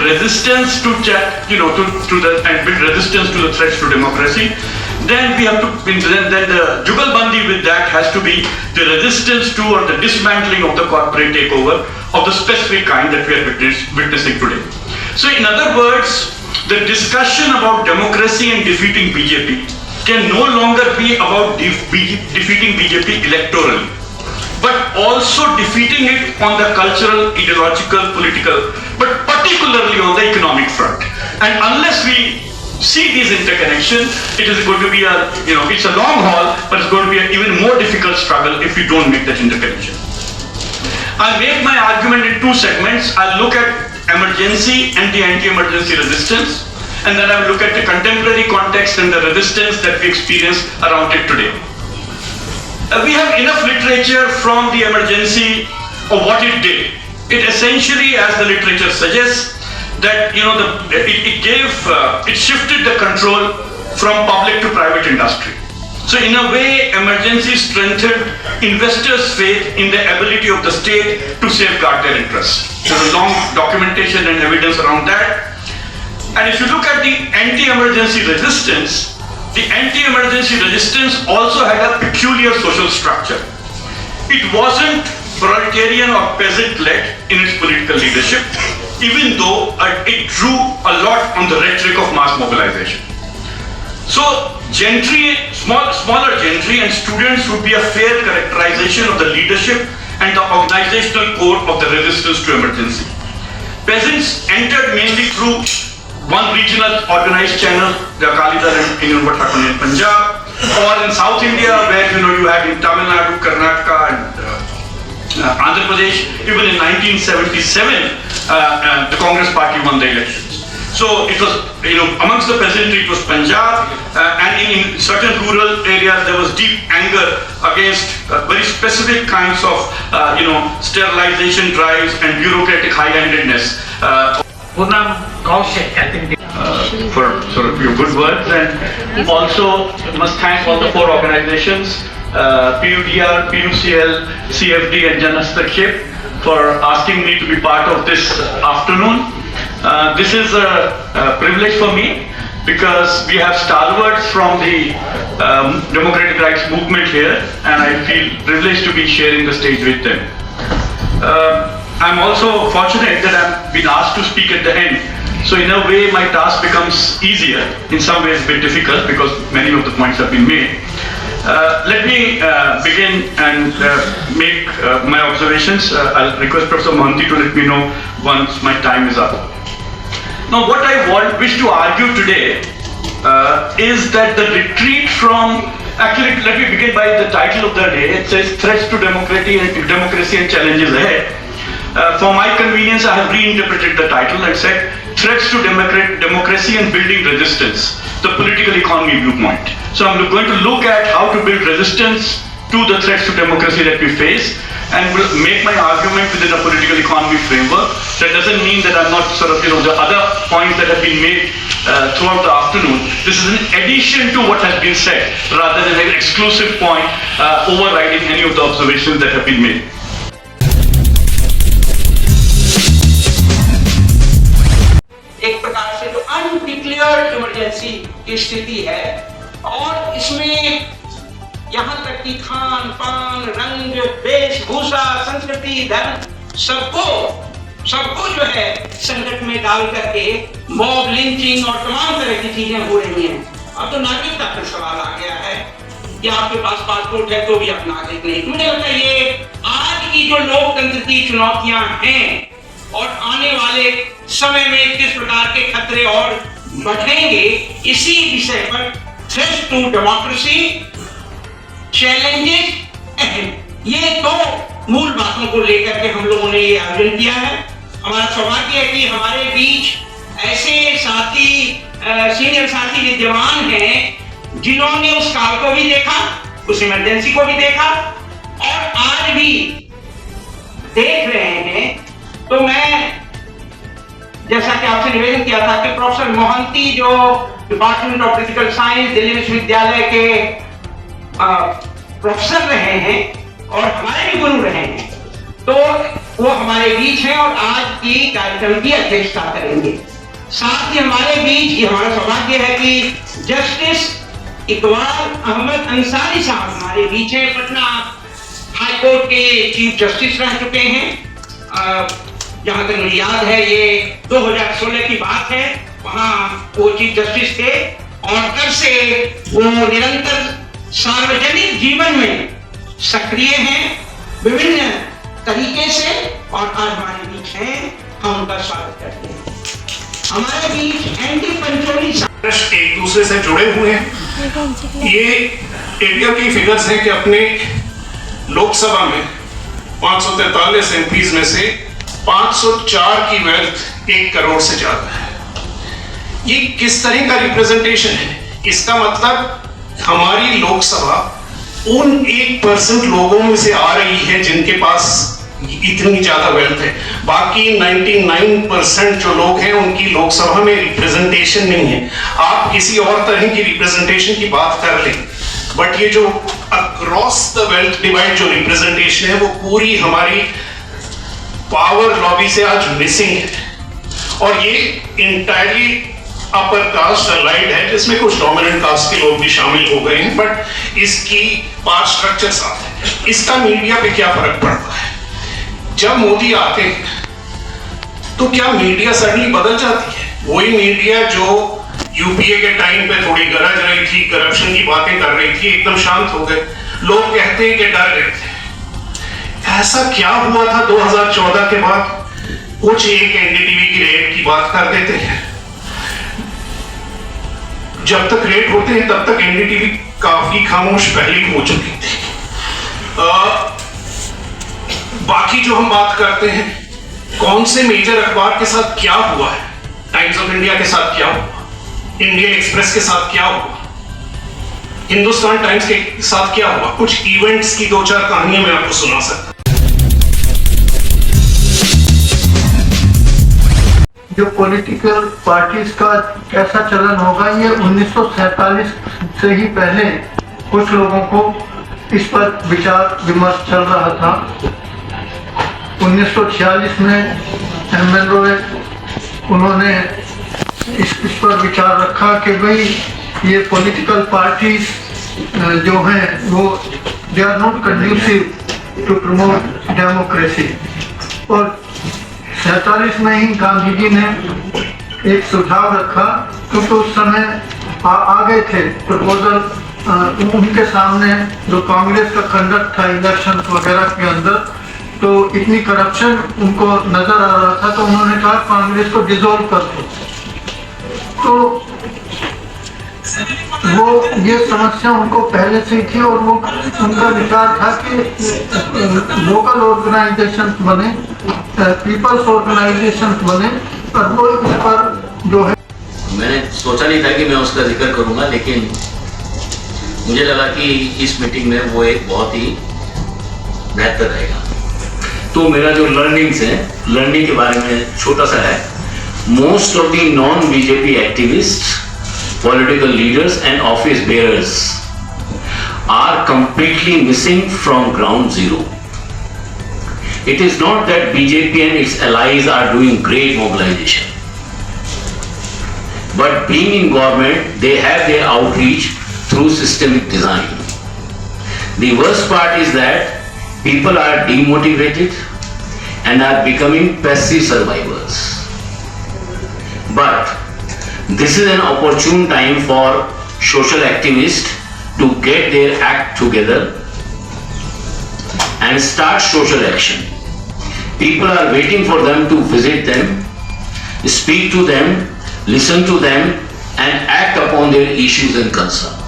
resistance to build resistance to the threats to democracy, then we have to then the jugalbandi with that has to be the resistance to or the dismantling of the corporate takeover of the specific kind that we are witnessing today. So in other words, the discussion about democracy and defeating BJP can no longer be about defeating BJP electorally, but also defeating it on the cultural, ideological, political, but particularly on the economic front. And unless we see these interconnections, it is going to be it's a long haul, but it's going to be an even more difficult struggle if we don't make that interconnection. I'll make my argument in two segments. I'll look at emergency and the anti-emergency resistance, and then I'll look at the contemporary context and the resistance that we experience around it today. We have enough literature from the emergency of what it did. It essentially, as the literature suggests, that it shifted the control from public to private industry. So in a way, emergency strengthened investors' faith in the ability of the state to safeguard their interests. There's a long documentation and evidence around that. And if you look at the anti-emergency resistance, the anti-emergency resistance also had a peculiar social structure. It wasn't proletarian or peasant-led in its political leadership, even though it drew a lot on the rhetoric of mass mobilization. So gentry, smaller gentry and students would be a fair characterization of the leadership and the organizational core of the resistance to emergency. Peasants entered mainly through one regional organized channel, the Akali Dal in what happened in Punjab, or in South India where you had in Tamil Nadu, Karnataka and Andhra Pradesh. Even in 1977, the Congress party won the elections. So it was, amongst the peasantry it was Punjab, and in certain rural areas there was deep anger against very specific kinds of, sterilization drives and bureaucratic high-handedness. Poonam Kaushik, I think. For sort of your good words, and also must thank all the four organizations, PUDR, PUCL, CFD and Jan Hastakshep for asking me to be part of this afternoon. This is a privilege for me because we have stalwarts from the democratic rights movement here, and I feel privileged to be sharing the stage with them. I'm also fortunate that I've been asked to speak at the end. So in a way, my task becomes easier, in some ways a bit difficult because many of the points have been made. Let me begin and make my observations. I'll request Professor Mohanty to let me know once my time is up. Now, what I wish to argue today is that the retreat from, actually let me begin by the title of the day. It says Threats to Democracy and Challenges Ahead. For my convenience, I have reinterpreted the title and said Threats to Democracy and Building Resistance, the Political Economy Viewpoint. So I'm going to look at how to build resistance to the threats to democracy that we face, and will make my argument within a political economy framework. That doesn't mean that I'm not sort of, the other points that have been made throughout the afternoon. This is an addition to what has been said, rather than an exclusive point overriding any of the observations that have been made. एक प्रकार से तो undeclared emergency की स्थिति है, और इसमें यहाँ तक कि खान पान, रंग, वेशभूषा, संस्कृति, धर्म सबको जो है संकट में डाल करके मॉब लिंचिंग और तमाम तरह की चीजें हो रही हैं। अब तो नागरिकता पर सवाल आ गया है कि आपके पास पासपोर्ट है तो भी आप नागरिक नहीं। मुझे लगता है ये आज की जो लोकतंत्र की चुनौतियां हैं और आने वाले समय में किस प्रकार के खतरे और बढ़ेंगे, इसी विषय पर threats to democracy, challenges ahead, ये दो मूल बातों को लेकर के हम लोगों ने ये आयोजन किया है। हमारा सौभाग्य है कि हमारे बीच ऐसे साथी, सीनियर साथी विद्यमान हैं जिन्होंने उस काल को भी देखा, उस इमरजेंसी को भी देखा और आज भी देख रहे हैं। तो मैं जैसा कि आपसे निवेदन किया था कि प्रोफेसर मोहंती जो department of physical science Delhi विश्वविद्यालय के प्रोफेसर रहे हैं और हमारे भी गुरु रहे हैं, तो वो हमारे बीच हैं और आज की कार्यक्रम की अध्यक्षता करेंगे। साथ ही हमारे बीच ये हमारा सौभाग्य है कि जस्टिस इकबाल अहमद अंसारी साहब हमारे बीच हैं। पटना हाई कोर्ट के चीफ जस्टिस रह चुके हैं। जहां तक मुझे याद है ये 2016 की बात है, वहां वो चीफ जस्टिस थे और तब से वो निरंतर सार्वजनिक जीवन में सक्रिय हैं विभिन्न तरीके से और आज हमारे बीच हैं। हम उनका स्वागत करते हैं। हमारे बीच एनडी पंचोली एक दूसरे से जुड़े हुए हैं। ये इंडिया की फिगर्स हैं कि अपने लोकसभा में 543 एमपीज में से 504 की वेल्थ 1 करोड़ से ज्यादा है। ये किस तरह का रिप्रेजेंटेशन है? इसका मतलब हमारी लोकसभा उन 1% लोगों में से आ रही है जिनके पास इतनी ज्यादा वेल्थ है। बाकी 99% जो लोग हैं उनकी लोकसभा में रिप्रेजेंटेशन नहीं है। आप किसी और तरह की रिप्रेजेंटेशन की बात कर लें, बट ये जो अक्रॉस द वेल्थ डिवाइड जो रिप्रेजेंटेशन है वो पूरी हमारी पावर लॉबी से आज मिसिंग है। और ये इंटायरली अपर कास्ट अलाइड है, जिसमें कुछ डोमिनेंट कास्ट के लोग भी शामिल हो गए हैं, बट इसकी पावर स्ट्रक्चर साथ है। इसका मीडिया पे क्या फर्क पड़ता है? जब मोदी आते हैं तो क्या मीडिया सडनली बदल जाती है? वही मीडिया जो यूपीए के टाइम पे थोड़ी गरज रही थी, करप्शन की बातें कर रही थी, एकदम शांत हो गए। लोग कहते हैं कि डर गए थे। ऐसा क्या हुआ था 2014 के बाद? कुछ एक एनडीटीवी की रेट की बात कर देते हैं। जब तक रेट होते हैं तब तक एनडीटीवी काफी खामोश पहले हो चुकी थी। बाकी जो हम बात करते हैं कौन से मेजर अखबार के साथ क्या हुआ है, टाइम्स ऑफ इंडिया के साथ क्या हुआ, इंडियन एक्सप्रेस के साथ क्या हुआ, हिंदुस्तान टाइम्स के साथ क्या हुआ, कुछ इवेंट्स की 2-4 कहानियां मैं आपको सुना सकता। जो पॉलिटिकल पार्टीज का कैसा चलन होगा, ये 1947 से ही पहले कुछ लोगों को इस पर विचार विमर्श चल रहा था। 1946 में MLOA उन्होंने इस पर विचार रखा कि भाई ये पॉलिटिकल पार्टीज जो हैं वो they are not conducive to promote democracy. और 47 में ही गांधी जी ने एक सुझाव रखा, क्योंकि उस समय आ गए थे प्रपोजल उनके सामने जो कांग्रेस का कंडक्ट था इलेक्शन वगैरह के अंदर, तो इतनी करप्शन उनको नजर आ रहा था, तो उन्होंने कहा कांग्रेस को डिसॉल्व कर दो। तो वो ये समस्या उनको पहले से ही थी और वो उनका विचार था कि लोकल ऑर्गेनाइजेशन बने, पीपल्स ऑर्गेनाइजेशन बने, और वो इस पर जो है। मैंने सोचा नहीं था कि मैं उसका जिक्र करूंगा, लेकिन मुझे लगा कि इस मीटिंग में वो एक बहुत ही बेहतर रहेगा। तो मेरा जो लर्निंग्स है, लर्निंग के बारे में छोटा सा है। Most of the non BJP activist, political leaders and office bearers are completely missing from ground zero. It is not that BJP and its allies are doing great mobilization, but being in government, they have their outreach through systemic design. The worst part is that people are demotivated and are becoming passive survivors. But this is an opportune time for social activists to get their act together and start social action. People are waiting for them to visit them, speak to them, listen to them, and act upon their issues and concerns.